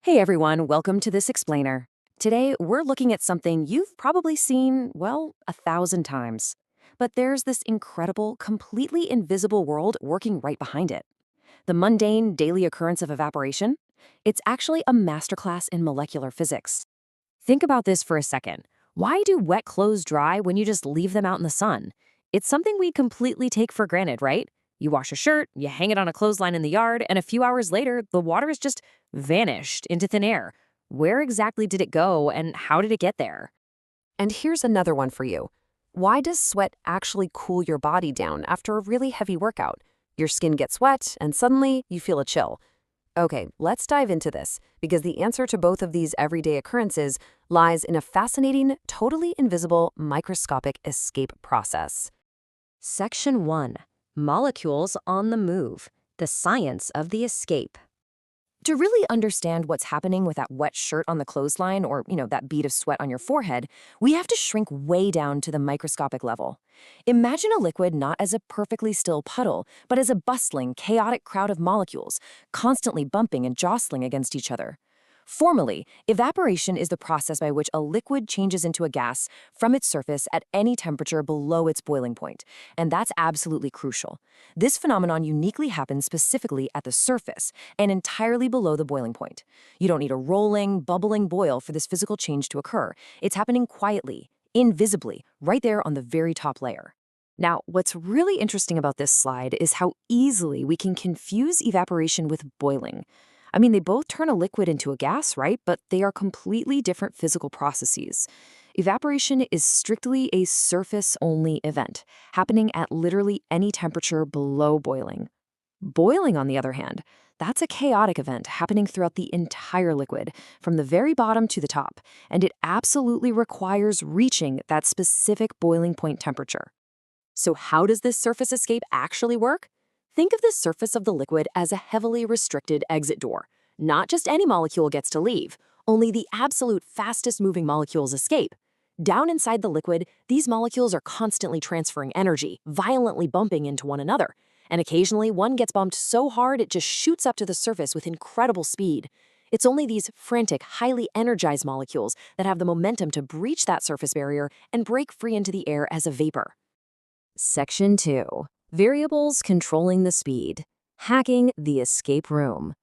Hey everyone, welcome to this explainer. Today, we're looking at something you've probably seen, well, 1,000 times. But there's this incredible, completely invisible world working right behind it. The mundane daily occurrence of evaporation? It's actually a masterclass in molecular physics. Think about this for a second. Why do wet clothes dry when you just leave them out in the sun? It's something we completely take for granted, right? You wash a shirt, you hang it on a clothesline in the yard, and a few hours later, the water has just vanished into thin air. Where exactly did it go, and how did it get there? And here's another one for you. Why does sweat actually cool your body down after a really heavy workout? Your skin gets wet, and suddenly you feel a chill. Okay, let's dive into this, because the answer to both of these everyday occurrences lies in a fascinating, totally invisible, microscopic escape process. Section 1. Molecules on the Move. The Science of the Escape. To really understand what's happening with that wet shirt on the clothesline or, that bead of sweat on your forehead, we have to shrink way down to the microscopic level. Imagine a liquid not as a perfectly still puddle, but as a bustling, chaotic crowd of molecules, constantly bumping and jostling against each other. Formally, evaporation is the process by which a liquid changes into a gas from its surface at any temperature below its boiling point, and that's absolutely crucial. This phenomenon uniquely happens specifically at the surface and entirely below the boiling point. You don't need a rolling, bubbling boil for this physical change to occur. It's happening quietly, invisibly, right there on the very top layer. Now, what's really interesting about this slide is how easily we can confuse evaporation with boiling. They both turn a liquid into a gas, right? But they are completely different physical processes. Evaporation is strictly a surface-only event, happening at literally any temperature below boiling. Boiling, on the other hand, that's a chaotic event happening throughout the entire liquid, from the very bottom to the top, and it absolutely requires reaching that specific boiling point temperature. So how does this surface escape actually work? Think of the surface of the liquid as a heavily restricted exit door. Not just any molecule gets to leave, only the absolute fastest moving molecules escape. Down inside the liquid, these molecules are constantly transferring energy, violently bumping into one another. And occasionally, one gets bumped so hard it just shoots up to the surface with incredible speed. It's only these frantic, highly energized molecules that have the momentum to breach that surface barrier and break free into the air as a vapor. Section 2. Variables controlling the speed. Hacking the escape room.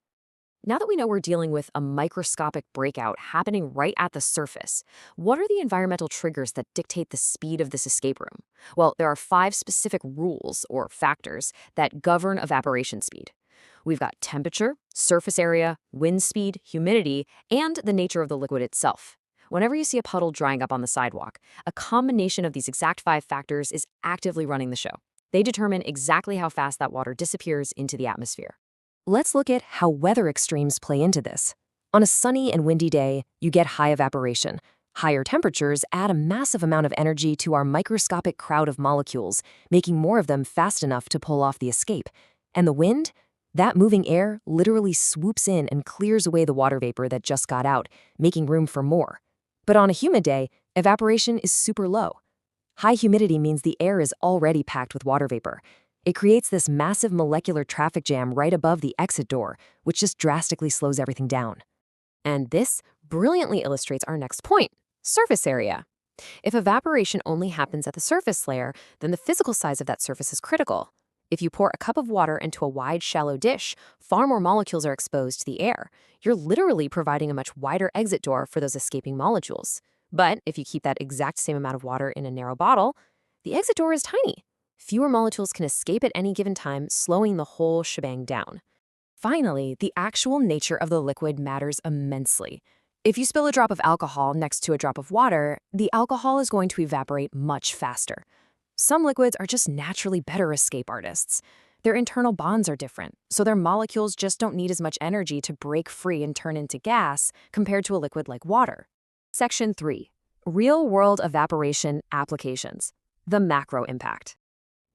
Now that we know we're dealing with a microscopic breakout happening right at the surface, what are the environmental triggers that dictate the speed of this escape room? Well, there are 5 specific rules or factors that govern evaporation speed. We've got temperature, surface area, wind speed, humidity, and the nature of the liquid itself. Whenever you see a puddle drying up on the sidewalk, a combination of these exact 5 factors is actively running the show. They determine exactly how fast that water disappears into the atmosphere. Let's look at how weather extremes play into this. On a sunny and windy day, you get high evaporation. Higher temperatures add a massive amount of energy to our microscopic crowd of molecules, making more of them fast enough to pull off the escape. And the wind? That moving air literally swoops in and clears away the water vapor that just got out, making room for more. But on a humid day, evaporation is super low. High humidity means the air is already packed with water vapor. It creates this massive molecular traffic jam right above the exit door, which just drastically slows everything down. And this brilliantly illustrates our next point, surface area. If evaporation only happens at the surface layer, then the physical size of that surface is critical. If you pour a cup of water into a wide, shallow dish, far more molecules are exposed to the air. You're literally providing a much wider exit door for those escaping molecules. But if you keep that exact same amount of water in a narrow bottle, the exit door is tiny. Fewer molecules can escape at any given time, slowing the whole shebang down. Finally, the actual nature of the liquid matters immensely. If you spill a drop of alcohol next to a drop of water, the alcohol is going to evaporate much faster. Some liquids are just naturally better escape artists. Their internal bonds are different, so their molecules just don't need as much energy to break free and turn into gas compared to a liquid like water. Section 3. Real-world evaporation applications. The macro impact.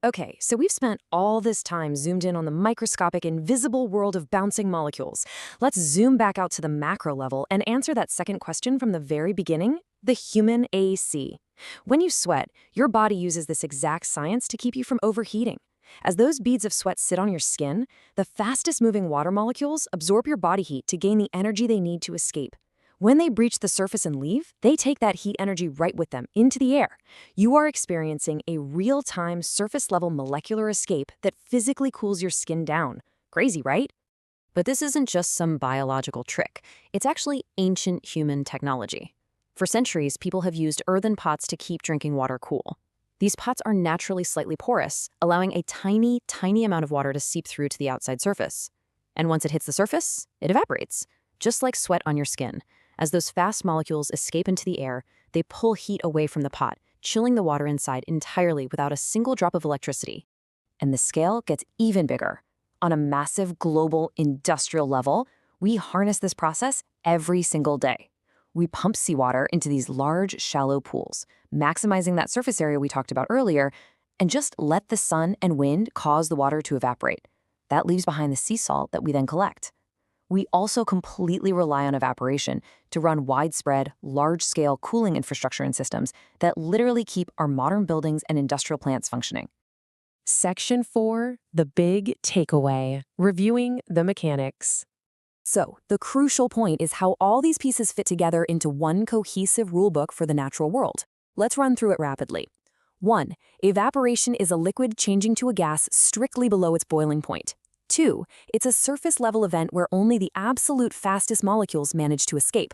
Okay, so we've spent all this time zoomed in on the microscopic, invisible world of bouncing molecules. Let's zoom back out to the macro level and answer that second question from the very beginning, the human AC. When you sweat, your body uses this exact science to keep you from overheating. As those beads of sweat sit on your skin, the fastest-moving water molecules absorb your body heat to gain the energy they need to escape. When they breach the surface and leave, they take that heat energy right with them into the air. You are experiencing a real-time surface-level molecular escape that physically cools your skin down. Crazy, right? But this isn't just some biological trick. It's actually ancient human technology. For centuries, people have used earthen pots to keep drinking water cool. These pots are naturally slightly porous, allowing a tiny, tiny amount of water to seep through to the outside surface. And once it hits the surface, it evaporates, just like sweat on your skin. As those fast molecules escape into the air, they pull heat away from the pot, chilling the water inside entirely without a single drop of electricity. And the scale gets even bigger. On a massive global industrial level, we harness this process every single day. We pump seawater into these large, shallow pools, maximizing that surface area we talked about earlier, and just let the sun and wind cause the water to evaporate. That leaves behind the sea salt that we then collect. We also completely rely on evaporation to run widespread, large-scale cooling infrastructure and systems that literally keep our modern buildings and industrial plants functioning. Section 4, the big takeaway, reviewing the mechanics. So, the crucial point is how all these pieces fit together into one cohesive rulebook for the natural world. Let's run through it rapidly. 1. Evaporation is a liquid changing to a gas strictly below its boiling point. 2. It's a surface-level event where only the absolute fastest molecules manage to escape.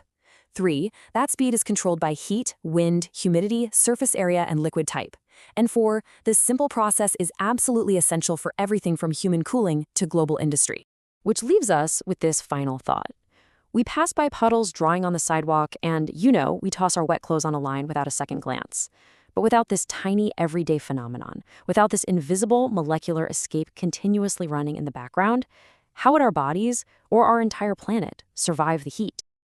3. That speed is controlled by heat, wind, humidity, surface area, and liquid type. And 4. This simple process is absolutely essential for everything from human cooling to global industry. Which leaves us with this final thought. We pass by puddles drying on the sidewalk and, we toss our wet clothes on a line without a second glance. But without this tiny everyday phenomenon, without this invisible molecular escape continuously running in the background, how would our bodies or our entire planet survive the heat?